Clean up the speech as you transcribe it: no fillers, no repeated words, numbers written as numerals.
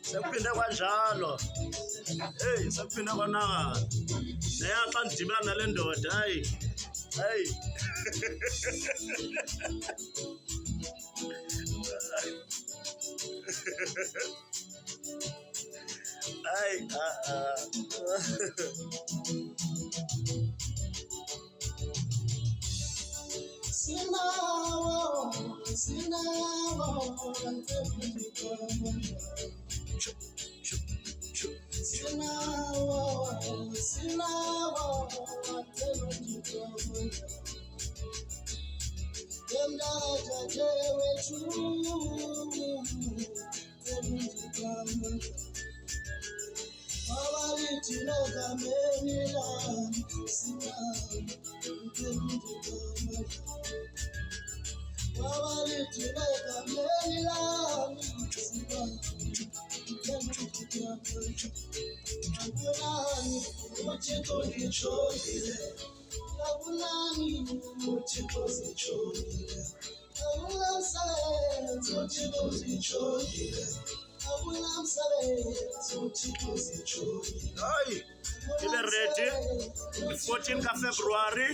Sekuphinde kwanjalo. Hey, sekuphinde kwanaka. Neya xa ndidibana nale ndoda, hayi. Hayi. Hayi, Sinawo, Hayi, ibe ready 14 ka February.